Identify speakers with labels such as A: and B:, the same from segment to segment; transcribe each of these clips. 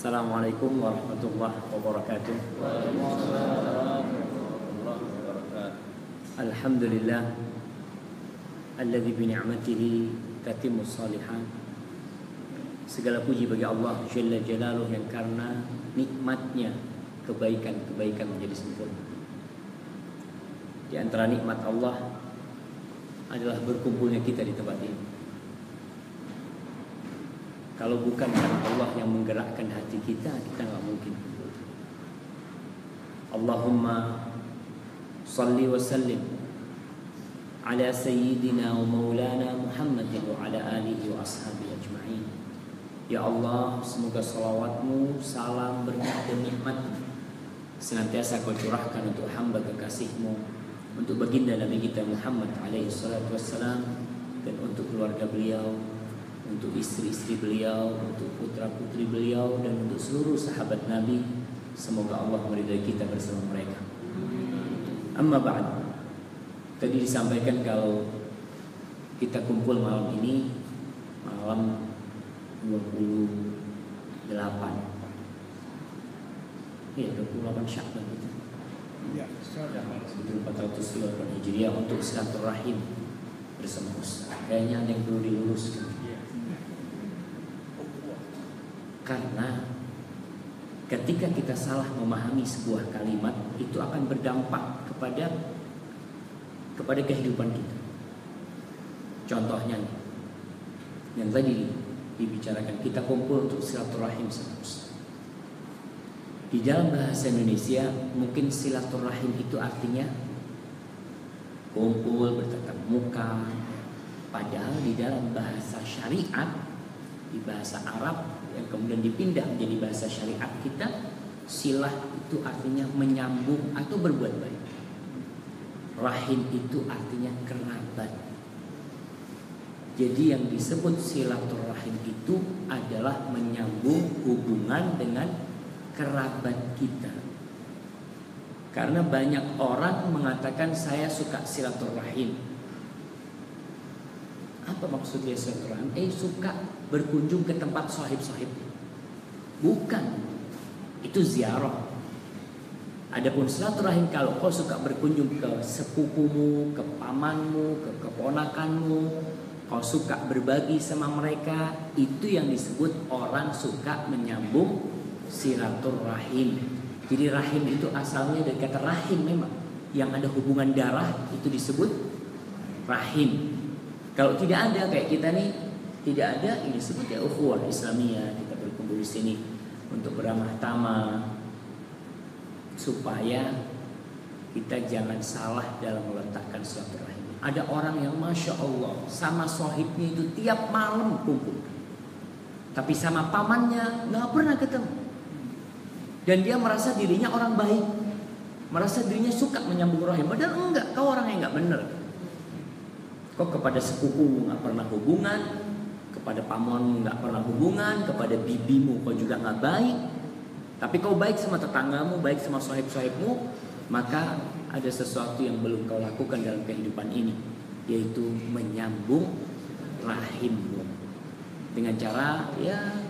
A: Assalamualaikum warahmatullahi wabarakatuh. Alhamdulillah alladzi bi ni'matihi tatimmus shalihat. Segala puji bagi Allah Jalla Jalaluhu yang karena nikmatnya kebaikan-kebaikan menjadi sempurna. Di antara nikmat Allah adalah berkumpulnya kita di tempat ini. Kalau bukan karena Allah yang menggerakkan hati kita, kita nggak mungkin. Allahumma salli wa sallim ala sayyidina wa maulana Muhammadin wa ala alihi wa ashabihi ajma'in. Ya Allah, semoga salawatmu, salam, berkah dan nikmat senantiasa kau curahkan untuk hamba kekasihmu, untuk baginda Nabi kita Muhammad alaihi salatu wassalam, dan untuk keluarga beliau, untuk istri-istri beliau, untuk putra-putri beliau, dan untuk seluruh sahabat Nabi. Semoga Allah meridai kita bersama mereka. Amma ba'd. Tadi disampaikan kalau kita kumpul malam ini, malam 28. Iya, 28 Sya'ban itu. Ya, 1428 Hijriah untuk silaturahim bersama Ustaz. Kayaknya ada yang perlu diluruskan. Karena ketika kita salah memahami sebuah kalimat, itu akan berdampak kepada kehidupan kita. Contohnya nih, yang tadi dibicarakan, kita kumpul untuk silaturahim sama Ustaz. Di dalam bahasa Indonesia mungkin silaturahim itu artinya kumpul bertatap muka. Padahal di dalam bahasa syariat, di bahasa Arab yang kemudian dipindah menjadi bahasa syariat kita, silah itu artinya menyambung atau berbuat baik. Rahim itu artinya kerabat. Jadi yang disebut silaturahim itu adalah menyambung hubungan dengan kerabat kita. Karena banyak orang mengatakan saya suka silaturahim. Apa maksudnya silaturahim? Suka berkunjung ke tempat sahib-sahib. Bukan. Itu ziarah. Adapun silaturahim, kalau kau suka berkunjung ke sepupumu, ke pamanmu, ke keponakanmu, kau suka berbagi sama mereka, itu yang disebut orang suka menyambung silaturahim. Jadi rahim itu asalnya dari kata rahim memang. Yang ada hubungan darah itu disebut rahim. Kalau tidak ada kayak kita nih, tidak ada, ini disebut ya ukhuwah Islamiyah. Kita berkumpul di sini untuk beramah tamah supaya kita jangan salah dalam meletakkan silaturahim. Ada orang yang masya Allah sama sahibnya itu tiap malam kumpul, tapi sama pamannya nggak pernah ketemu. Dan dia merasa dirinya orang baik, merasa dirinya suka menyambung rahim. Padahal enggak, kau orang yang nggak benar. Kau kepada sepupumu nggak pernah hubungan, kepada pamanmu nggak pernah hubungan, kepada bibimu kau juga nggak baik. Tapi kau baik sama tetanggamu, baik sama sahib-sahibmu, maka ada sesuatu yang belum kau lakukan dalam kehidupan ini, yaitu menyambung rahimmu. Dengan cara ya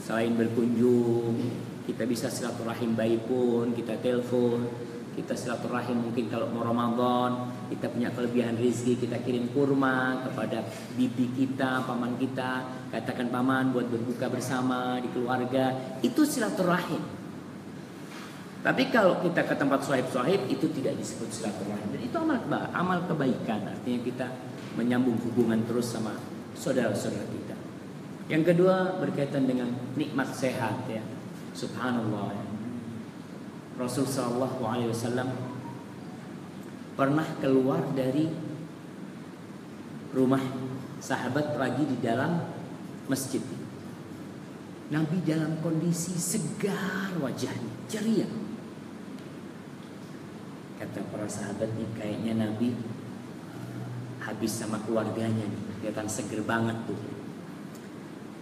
A: selain berkunjung, kita bisa silaturahim baik pun, kita telepon, kita silaturahim mungkin kalau mau Ramadan, kita punya kelebihan rezeki, kita kirim kurma kepada bibi kita, paman kita, katakan paman buat berbuka bersama di keluarga, itu silaturahim. Tapi kalau kita ke tempat sahib-sahib, itu tidak disebut silaturahim. Dan itu amal kebaikan, artinya kita menyambung hubungan terus sama saudara-saudara kita. Yang kedua berkaitan dengan nikmat sehat ya. Subhanallah. Rasul sallallahu alaihi wasallam pernah keluar dari rumah sahabat lagi di dalam masjid. Nabi dalam kondisi segar wajahnya, ceria. Kata para sahabat nih, kayaknya Nabi habis sama keluarganya nih, kelihatan seger banget tuh.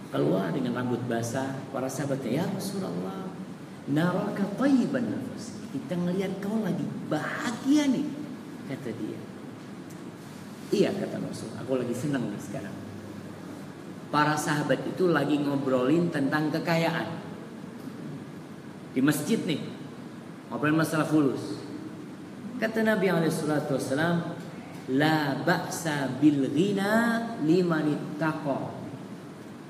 A: Keluar dengan rambut basah, para sahabatnya, ya Rasulullah, naraka thayyiban nafas. Kita ngelihat kau lagi bahagia nih, kata dia. Iya kata Rasul, aku lagi senang nih sekarang. Para sahabat itu lagi ngobrolin tentang kekayaan. Di masjid nih, ngobrol masalah fulus. Kata Nabi SAW, la ba'sa bil ghina liman ittaqa.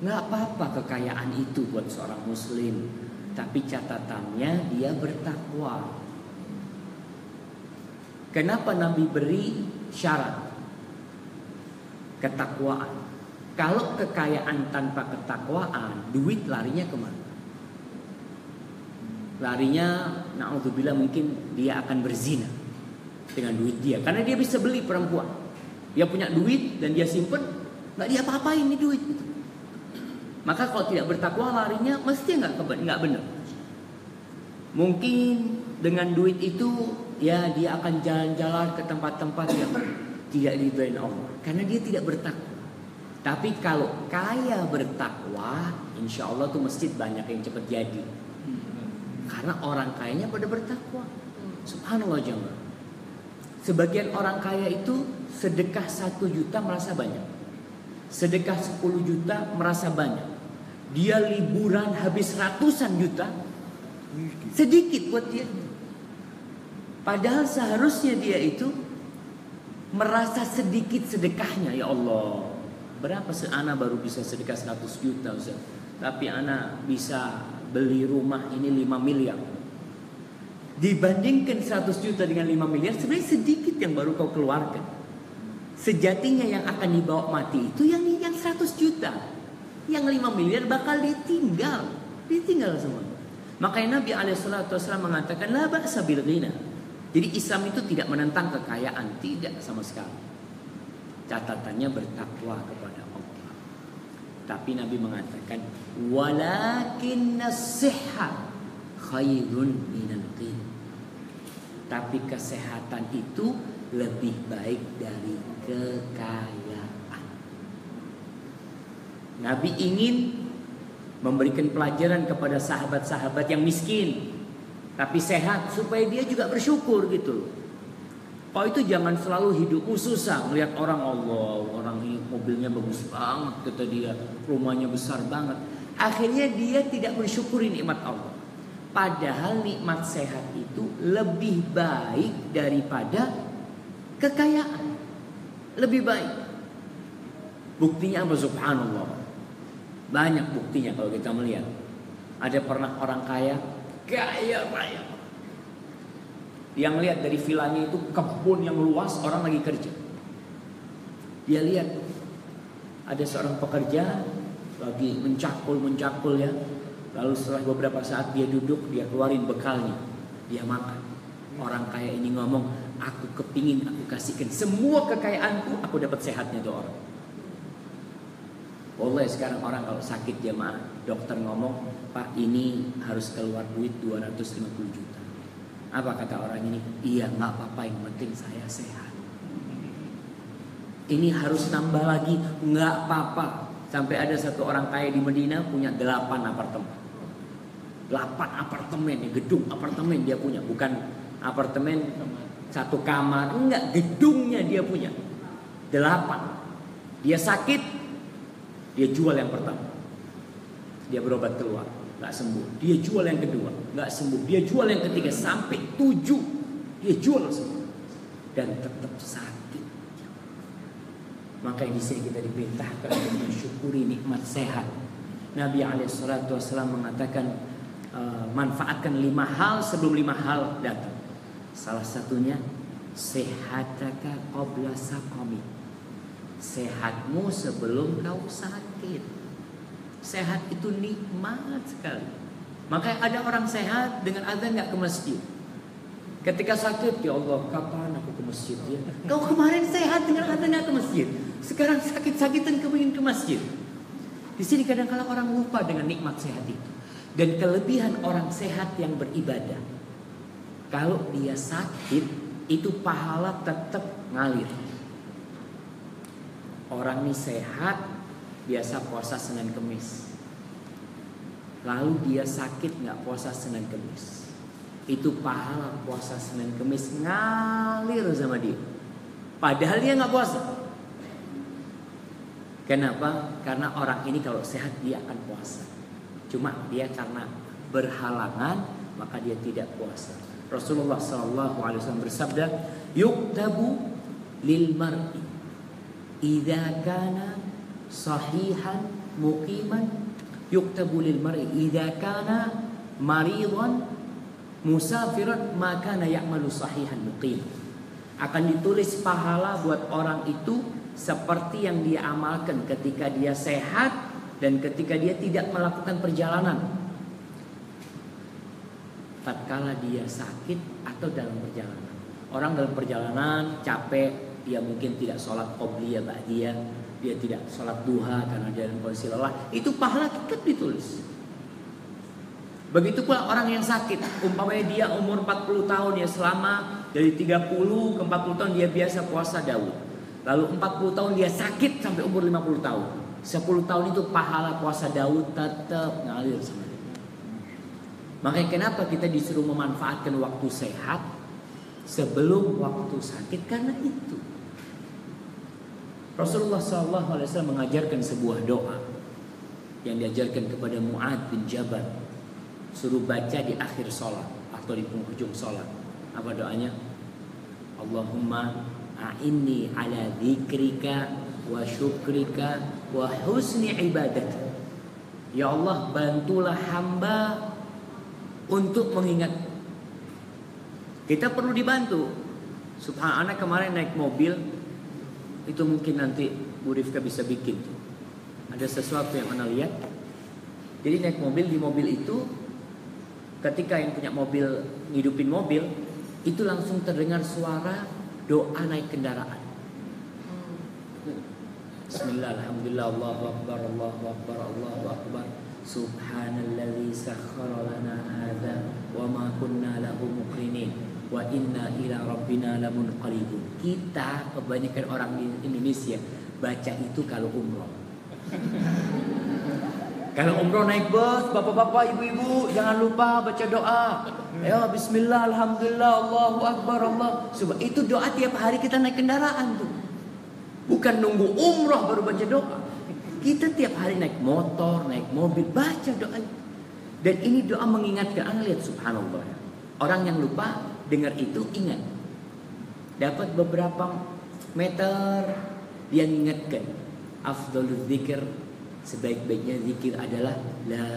A: Nggak apa-apa kekayaan itu buat seorang muslim, tapi catatannya dia bertakwa. Kenapa Nabi beri syarat ketakwaan? Kalau kekayaan tanpa ketakwaan, duit larinya kemana? Larinya, na'udzubillah, mungkin dia akan berzina dengan duit dia, karena dia bisa beli perempuan. Dia punya duit dan dia simpen, nggak dia apa-apain ini duit gitu. Maka kalau tidak bertakwa larinya mesti nggak benar. Mungkin dengan duit itu ya dia akan jalan-jalan ke tempat-tempat yang tidak diridhoi Allah, karena dia tidak bertakwa. Tapi kalau kaya bertakwa, insya Allah tuh masjid banyak yang cepat jadi, karena orang kayanya pada bertakwa. Subhanallah jemaah. Sebagian orang kaya itu sedekah 1 juta merasa banyak, sedekah 10 juta merasa banyak. Dia liburan habis ratusan juta, sedikit buat dia. Padahal seharusnya dia itu merasa sedikit sedekahnya. Ya Allah, berapa ana baru bisa sedekah 100 juta Ustaz, tapi ana bisa beli rumah ini 5 miliar. Dibandingkan 100 juta dengan 5 miliar, sebenarnya sedikit yang baru kau keluarkan. Sejatinya yang akan dibawa mati itu yang 100 juta. Yang 5 miliar bakal ditinggal semua. Makanya Nabi SAW mengatakan la ba'sa bil ghina. Jadi Islam itu tidak menentang kekayaan, tidak sama sekali. Catatannya bertakwa kepada Allah. Tapi Nabi mengatakan walakinnas sihha khairun minal ghina. Tapi kesehatan itu lebih baik dari kekayaan. Nabi ingin memberikan pelajaran kepada sahabat-sahabat yang miskin tapi sehat, supaya dia juga bersyukur gitu. Kau itu jangan selalu hidupmu susah melihat orang, Allah, orang ini mobilnya bagus banget kata dia, rumahnya besar banget. Akhirnya dia tidak bersyukuri nikmat Allah. Padahal nikmat sehat itu lebih baik daripada kekayaan. Lebih baik. Buktinya apa? Subhanallah. Banyak buktinya kalau kita melihat. Ada pernah orang kaya raya. Yang lihat dari vilanya itu kebun yang luas, orang lagi kerja. Dia lihat ada seorang pekerja lagi mencakul ya. Lalu setelah beberapa saat dia duduk, dia keluarin bekalnya, dia makan. Orang kaya ini ngomong, aku kepingin aku kasihkan semua kekayaanku, aku dapat sehatnya tuh orang. Wallahi sekarang orang kalau sakit jemaah, dokter ngomong, Pak ini harus keluar duit 250 juta. Apa kata orang ini? Iya gak apa-apa, yang penting saya sehat. Ini harus nambah lagi, gak apa-apa. Sampai ada satu orang kaya di Medina punya 8 apartemen. 8 apartemen, gedung apartemen dia punya. Bukan apartemen 1 kamar, enggak, gedungnya dia punya 8. Dia sakit, dia jual yang pertama, dia berobat keluar, gak sembuh. Dia jual yang kedua, gak sembuh. Dia jual yang ketiga, sampai 7 dia jual semua, dan tetap sakit. Makanya di sini kita diperintahkan untuk mensyukuri nikmat sehat. Nabi SAW mengatakan manfaatkan 5 hal sebelum 5 hal datang. Salah satunya sehataka qabla saqami. Sehatmu sebelum kau sakit. Sehat itu nikmat sekali. Makanya ada orang sehat dengan adzan gak ke masjid. Ketika sakit, ya Allah, kapan aku ke masjid ya? Kau kemarin sehat dengan adzan gak ke masjid, sekarang sakit-sakitan kepingin ke masjid. Di sini kadang-kadang orang lupa dengan nikmat sehat itu. Dan kelebihan orang sehat yang beribadah, kalau dia sakit, itu pahala tetap ngalir. Orang ini sehat, biasa puasa Senin Kemis, lalu dia sakit gak puasa Senin Kemis, itu pahala puasa Senin Kemis ngalir sama dia. Padahal dia gak puasa. Kenapa? Karena orang ini kalau sehat dia akan puasa. Cuma dia karena berhalangan maka dia tidak puasa. Rasulullah SAW bersabda, yuktabu lil mar'i idza kana sahihan muqiman, yuktabu lil mar'i idza kana maridan musafiran ma kana ya'malu sahihan muqim. Akan ditulis pahala buat orang itu seperti yang dia amalkan ketika dia sehat dan ketika dia tidak melakukan perjalanan, tatkala dia sakit atau dalam perjalanan. Orang dalam perjalanan capek, dia mungkin tidak sholat qobliyah ba'diyah, dia tidak sholat duha karena dia dalam kondisi lelah, itu pahala tetap ditulis. Begitu pula orang yang sakit, umpamanya dia umur 40 tahun ya, selama dari 30 ke 40 tahun dia biasa puasa Daud. Lalu 40 tahun dia sakit sampai umur 50 tahun. 10 tahun itu pahala puasa Daud tetap ngalir sama dia. Makanya kenapa kita disuruh memanfaatkan waktu sehat sebelum waktu sakit, karena itu. Rasulullah SAW mengajarkan sebuah doa yang diajarkan kepada Mu'adz bin Jabal, suruh baca di akhir sholat atau di penghujung sholat. Apa doanya? Allahumma a'inni ala dzikrika wa syukrika wa husni ibadatik. Ya Allah, bantulah hamba untuk mengingat. Kita perlu dibantu. Subhanallah, kemarin naik mobil, itu mungkin nanti Bu Rifka bisa bikin. Ada sesuatu yang Ana lihat. Jadi naik mobil, di mobil itu ketika yang punya mobil ngidupin mobil, itu langsung terdengar suara doa naik kendaraan. Bismillah, alhamdulillah, Allahu akbar, Allahu akbar, Allahu akbar. Subhanalladzi sakhkhara lana hadza wa ma kunna lahu muqrinin wa inna ila rabbina lamunqalibun. Kita kebanyakan orang di Indonesia baca itu kalau umroh. Kalau umroh naik bus, bapak-bapak, ibu-ibu, jangan lupa baca doa. Ya, bismillah, alhamdulillah, Allahu akbar, Allah. Itu doa tiap hari kita naik kendaraan tuh. Bukan nunggu umroh baru baca doa. Kita tiap hari naik motor, naik mobil, baca doa. Dan ini doa mengingatkan. Anda lihat, subhanallah. Orang yang lupa dengar itu ingat. Dapat beberapa meter, dia mengingatkan. Afdhalul dzikir, sebaik-baiknya zikir adalah la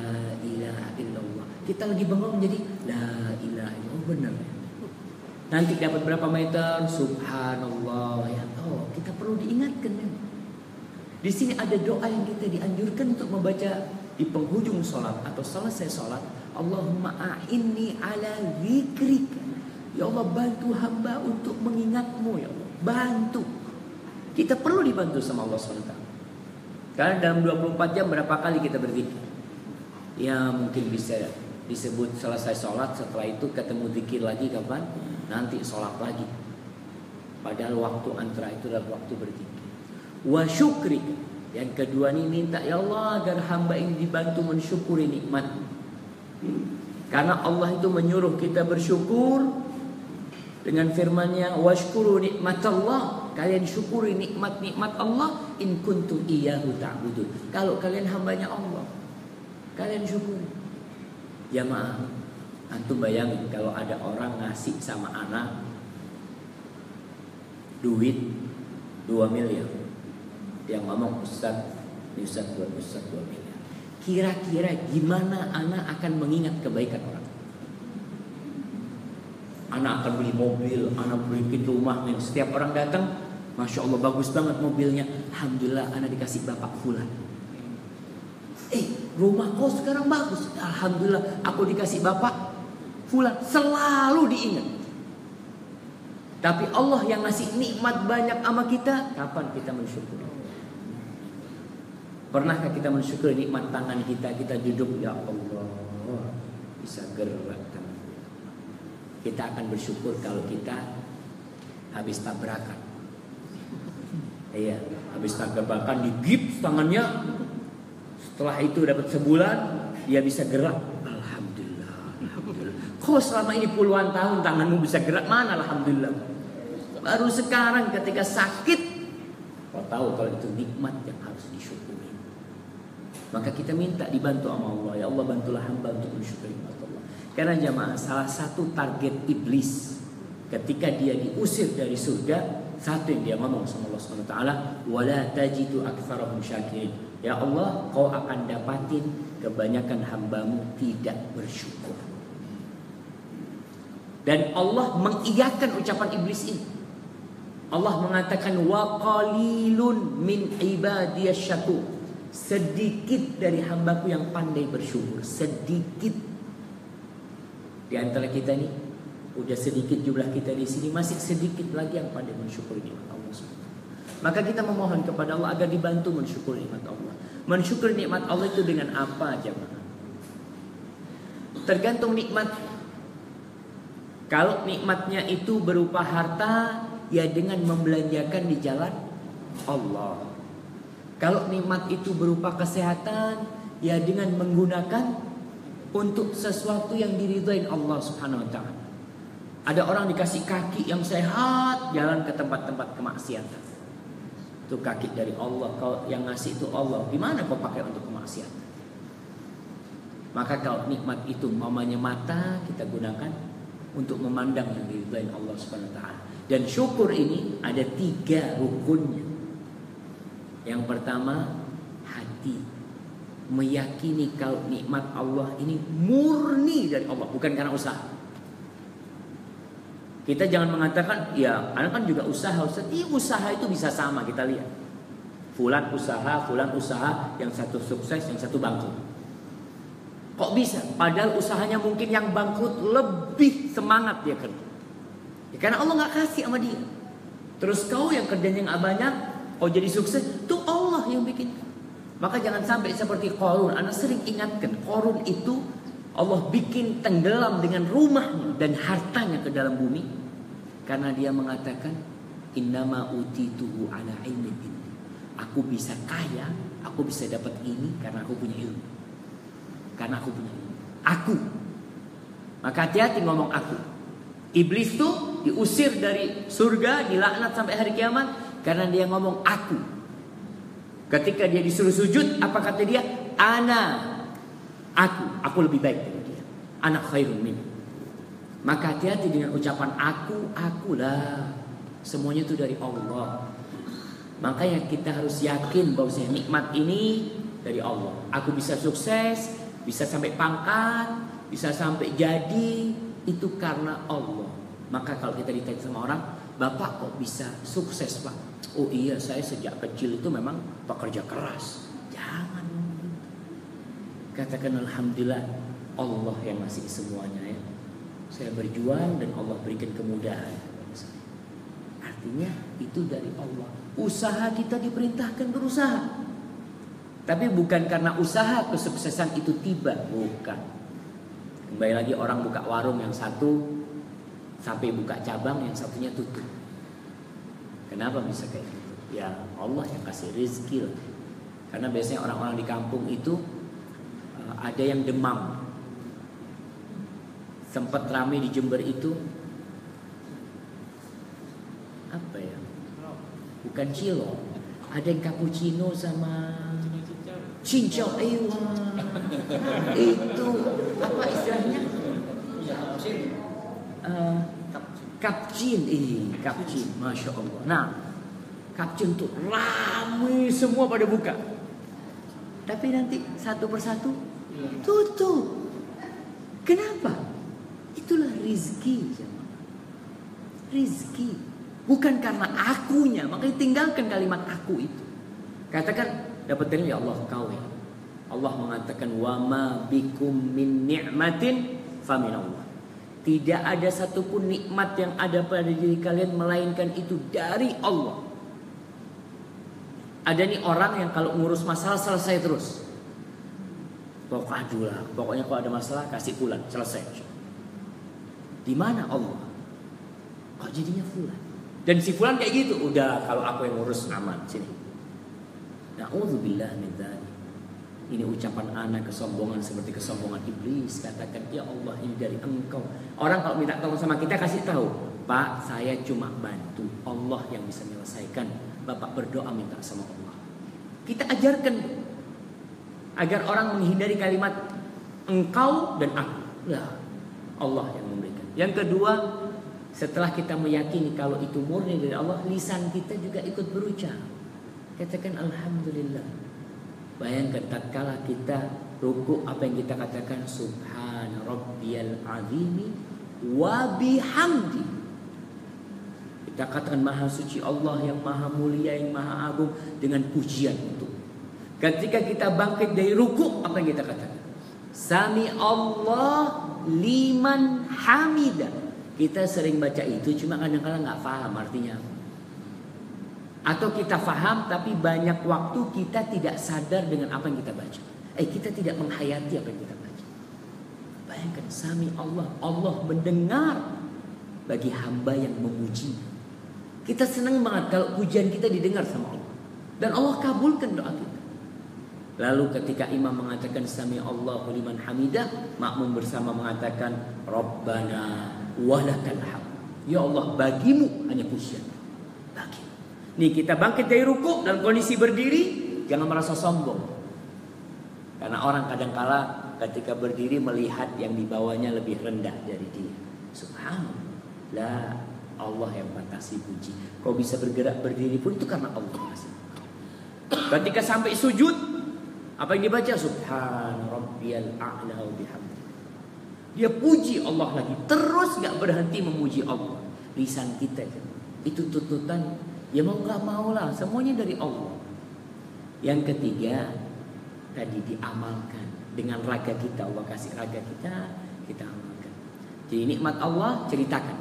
A: ilaha illallah. Kita lagi bengong jadi la ilaha illallah. Oh, benar. Nanti dapat berapa meter, subhanallah. Ya, oh, kita perlu diingatkan. Di sini ada doa yang kita dianjurkan untuk membaca di penghujung sholat atau selesai sholat. Allahumma a'inni ala zikrika. Ya Allah, bantu hamba untuk mengingatmu. Ya Allah, bantu. Kita perlu dibantu sama Allah SWT. Karena dalam 24 jam berapa kali kita berzikir? Ya mungkin bisa disebut selesai sholat, setelah itu ketemu zikir lagi kapan? Nanti sholat lagi. Padahal waktu antara itu adalah waktu berzikir. Wa syukrik. Yang kedua nih, minta ya Allah agar hamba ini dibantu mensyukuri nikmat. Karena Allah itu menyuruh kita bersyukur dengan firman-Nya, washkuru nikmatallah. Kalian syukuri nikmat-nikmat Allah in kuntum iyyahu ta'budun. Kalau kalian hambanya Allah, kalian syukuri. Ya maaf, antum bayangin kalau ada orang ngasih sama anak duit 2 miliar. Dia ngomong, Ustaz, ini Ustaz buat Ustaz 2 miliar. Kira-kira gimana anak akan mengingat kebaikan orang? Anak akan beli mobil, anak beliin rumah. Setiap orang datang, Masya Allah bagus banget mobilnya. Alhamdulillah anak dikasih bapak fulan. Rumah kau sekarang bagus. Alhamdulillah aku dikasih bapak fulan. Selalu diingat. Tapi Allah yang ngasih nikmat banyak sama kita, kapan kita mensyukuri? Pernahkah kita mensyukuri nikmat tangan kita? Kita duduk, ya Allah, bisa gerak tangan. Kita akan bersyukur kalau kita habis tabrakan. Iya, habis tabrakan digips tangannya. Setelah itu dapat sebulan, dia bisa gerak. Alhamdulillah, alhamdulillah. Kok selama ini puluhan tahun tanganmu bisa gerak? Mana alhamdulillah. Baru sekarang ketika sakit, kau tahu kalau itu nikmat yang harus disyukuri. Maka kita minta dibantu sama Allah. Ya Allah, bantulah hamba untuk mensyukuri nikmat Allah. Karena jamaah, salah satu target iblis ketika dia diusir dari surga, satu yang dia ngomong sama Allah Subhanahu wa taala, wala tajidu aktsarahum syakirin. Ya Allah, kau akan dapatin kebanyakan hambamu tidak bersyukur. Dan Allah mengiyakan ucapan iblis ini. Allah mengatakan wa qalilun min ibadiyasy syakur. Sedikit dari hambaku yang pandai bersyukur. Sedikit. Di antara kita nih, udah sedikit jumlah kita di sini, masih sedikit lagi yang pandai mensyukuri nikmat Allah SWT. Maka kita memohon kepada Allah agar dibantu mensyukuri nikmat Allah. Mensyukuri nikmat Allah itu dengan apa, jemaah? Tergantung nikmat. Kalau nikmatnya itu berupa harta, ya dengan membelanjakan di jalan Allah. Kalau nikmat itu berupa kesehatan, ya dengan menggunakan untuk sesuatu yang diridhoin Allah Subhanahu wa taala. Ada orang dikasih kaki yang sehat, jalan ke tempat-tempat kemaksiatan. Itu kaki dari Allah. Kalau yang ngasih itu Allah, gimana kau pakai untuk kemaksiatan? Maka kalau nikmat itu mamanya mata, kita gunakan untuk memandang yang diridhoin Allah Subhanahu wa taala. Dan syukur ini ada 3 rukunnya. Yang pertama, hati. Meyakini kalau nikmat Allah ini murni dari Allah, bukan karena usaha. Kita jangan mengatakan, ya anak kan juga usaha. Usaha itu bisa sama, kita lihat. Fulan usaha, yang satu sukses, yang satu bangkrut. Kok bisa? Padahal usahanya mungkin yang bangkrut lebih semangat dia kerja. Ya, karena Allah nggak kasih sama dia. Terus kau yang kerjanya nggak banyak, kau jadi sukses, itu Allah yang bikin. Maka jangan sampai seperti Qarun. Anak sering ingatkan, Qarun itu Allah bikin tenggelam dengan rumahnya dan hartanya ke dalam bumi. Karena dia mengatakan, innama utituhu ala ilmin. Aku bisa kaya, aku bisa dapat ini karena aku punya ilmu. Karena aku punya ilmu. Aku. Maka hati-hati ngomong aku. Iblis tuh diusir dari surga, dilaknat sampai hari kiamat karena dia ngomong aku. Ketika dia disuruh sujud, apa kata dia? Ana. Aku lebih baik dari dia. Ana khairun min. Maka hati-hati dengan ucapan akulah. Semuanya itu dari Allah. Makanya kita harus yakin bahwa nikmat ini dari Allah. Aku bisa sukses, bisa sampai pangkat, bisa sampai jadi, itu karena Allah. Maka kalau kita ditanya sama orang, Bapak kok bisa sukses, Pak? Oh iya, saya sejak kecil itu memang pekerja keras. Jangan. Katakan alhamdulillah, Allah yang ngasih semuanya ya. Saya berjuang dan Allah berikan kemudahan. Artinya itu dari Allah. Usaha kita diperintahkan berusaha. Tapi bukan karena usaha kesuksesan itu tiba, bukan. Kembali lagi orang buka warung yang satu sampai buka cabang, yang satunya tutup. Kenapa bisa kayak gitu? Ya Allah yang kasih rezeki. Karena biasanya orang-orang di kampung itu ada yang demam. Sempat ramai di Jember itu apa ya? Bukan cilok, ada yang cappuccino sama cincau. Itu apa istilahnya? Kapcin, kapcin, masya Allah. Nah, kapcin tuh ramai semua pada buka. Tapi nanti satu persatu tutup. Kenapa? Itulah rizki. Rizki. Bukan karena akunya. Makanya tinggalkan kalimat aku itu. Katakan dapat dari Allah kau ya. Allah mengatakan wa ma bikum min ni'matin faminallah. Tidak ada satupun nikmat yang ada pada diri kalian melainkan itu dari Allah. Ada nih orang yang kalau ngurus masalah selesai terus. Pokoknya kalau ada masalah kasih fulan, selesai. Di mana Allah? Kok jadinya fulan? Dan si fulan kayak gitu, udah kalau aku yang ngurus aman sini. Na'udzubillah min dzalik. Ini ucapan anak kesombongan seperti kesombongan iblis. Katakan ya Allah ini dari engkau. Orang kalau minta tolong sama kita kasih tahu, Pak saya cuma bantu, Allah yang bisa menyelesaikan. Bapak berdoa minta sama Allah. Kita ajarkan agar orang menghindari kalimat engkau dan aku. Lah, Allah yang memberikan. Yang kedua, setelah kita meyakini kalau itu murni dari Allah, lisan kita juga ikut berucap. Katakan alhamdulillah. Bayangkan tatkala kita ruku, apa yang kita katakan? Subhana rabbiyal azimi wa bihamdi. Kita katakan maha suci Allah yang maha mulia, yang maha agung, dengan pujian itu. Ketika kita bangkit dari ruku, apa yang kita katakan? Sami Allah liman hamida. Kita sering baca itu, cuma kadang-kadang nggak paham artinya. Atau kita paham tapi banyak waktu kita tidak sadar dengan apa yang kita baca. Kita tidak menghayati apa yang kita baca. Bayangkan sami Allah, Allah mendengar bagi hamba yang memuji. Kita senang banget kalau pujian kita didengar sama Allah, dan Allah kabulkan doa kita. Lalu ketika imam mengatakan sami Allahu liman hamidah, makmum bersama mengatakan Rabbana walakal hamd. Ya Allah, bagimu hanya pujian. Bagimu. Nih kita bangkit dari ruku dalam kondisi berdiri, jangan merasa sombong. Karena orang kadangkala ketika berdiri melihat yang di bawahnya lebih rendah dari dia. Subhanallah, Allah yang batasi puji. Kau bisa bergerak berdiri pun itu karena Allah. Ketika sampai sujud, apa yang dibaca? Subhan rabbiyal a'la wa bihamdi. Dia puji Allah lagi, terus gak berhenti memuji Allah. Lisan kita itu tuntutan, ya mau gak mau lah, semuanya dari Allah. Yang ketiga, tadi diamalkan dengan raga kita. Allah kasih raga kita, kita amalkan. Jadi nikmat Allah ceritakan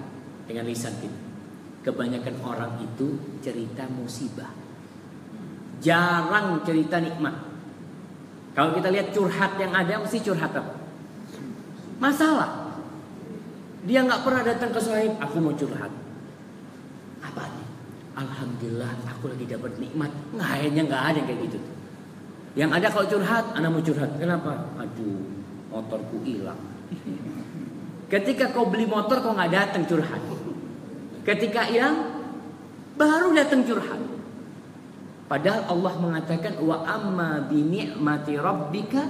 A: dengan lisan kita. Kebanyakan orang itu cerita musibah, jarang cerita nikmat. Kalau kita lihat curhat yang ada, mesti curhat apa? Masalah. Dia nggak pernah datang ke Sohaib, aku mau curhat. Apa nih? Alhamdulillah, aku lagi dapat nikmat. Kayaknya nggak ada yang kayak gitu. Yang ada kalau curhat, anak mau curhat. Kenapa? Aduh, motorku hilang. Ketika kau beli motor, kau nggak datang curhat. Ketika hilang, baru datang curhat. Padahal Allah mengatakan wa amma bi ni'mati rabbika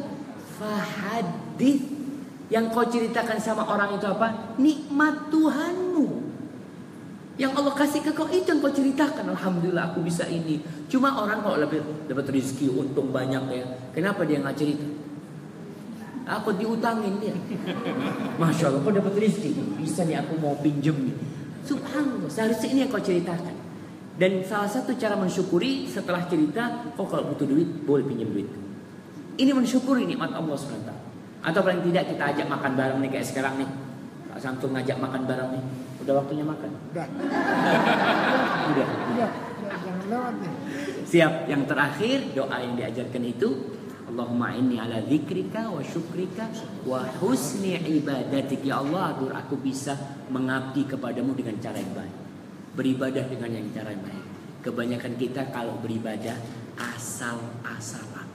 A: fahaddits. Yang kau ceritakan sama orang itu apa? Nikmat Tuhanmu. Yang Allah kasih ke kau itu yang kau ceritakan. Alhamdulillah aku bisa ini. Cuma orang kalau dapat rezeki untung banyak ya, kenapa dia nggak cerita? Aku diutangin dia. Masya Allah, kau dapat rezeki, bisa nih aku mau pinjem nih. Subhanallah, seharusnya ini yang kau ceritakan. Dan salah satu cara mensyukuri setelah cerita, kau kalau butuh duit boleh pinjam duit. Ini mensyukuri nikmat Allah SWT. Atau paling tidak kita ajak makan bareng nih kayak sekarang nih. Pak Samsul ngajak makan bareng nih. Udah waktunya makan? Udah. Udah. Jangan lewat nih. Siap. Yang terakhir doa yang diajarkan itu, Allahumma inni ala dzikrika wa syukrika wa husni ibadatik. Ya Allah, agar aku bisa mengabdi kepadamu dengan cara yang baik. Beribadah dengan yang cara yang baik. Kebanyakan kita kalau beribadah asal-asalan.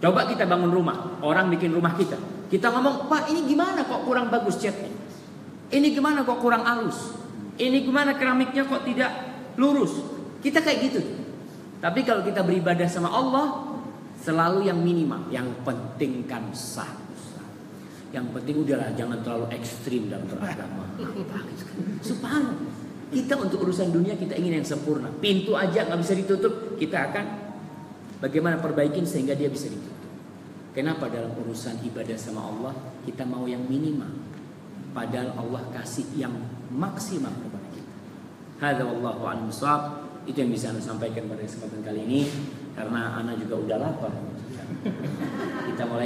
A: Coba kita bangun rumah, orang bikin rumah kita. Kita ngomong, Pak ini gimana kok kurang bagus catnya? Ini gimana kok kurang halus? Ini gimana keramiknya kok tidak lurus? Kita kayak gitu. Tapi kalau kita beribadah sama Allah, selalu yang minimal. Yang penting kan sah. Yang penting udahlah, jangan terlalu ekstrim dalam beragama. Subhanallah. Kita untuk urusan dunia kita ingin yang sempurna. Pintu aja nggak bisa ditutup, kita akan bagaimana perbaikin sehingga dia bisa ditutup. Kenapa dalam urusan ibadah sama Allah kita mau yang minimal, padahal Allah kasih yang maksimal kepada kita. Hadza wallahu a'lam bishawab. Itu yang bisa Anda sampaikan pada kesempatan kali ini, karena Ana juga udah lapar.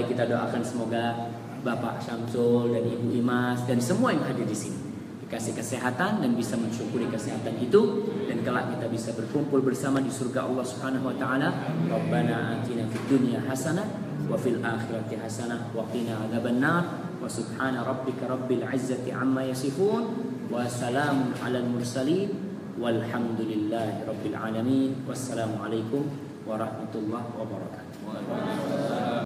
A: Kita doakan semoga Bapak Syamsul dan Ibu Imas dan semua yang hadir di sini dikasih kesehatan dan bisa mensyukuri kesehatan itu, dan kelak kita bisa berkumpul bersama di surga Allah Subhanahu wa taala. Rabbana atina fid dunya hasanah wa fil akhirati hasanah wa qina adzabannar. Wa subhana rabbika rabbil izzati amma yasifun wa salamun alal mursalin walhamdulillahi rabbil alamin. Wassalamu alaikum warahmatullahi wabarakatuh.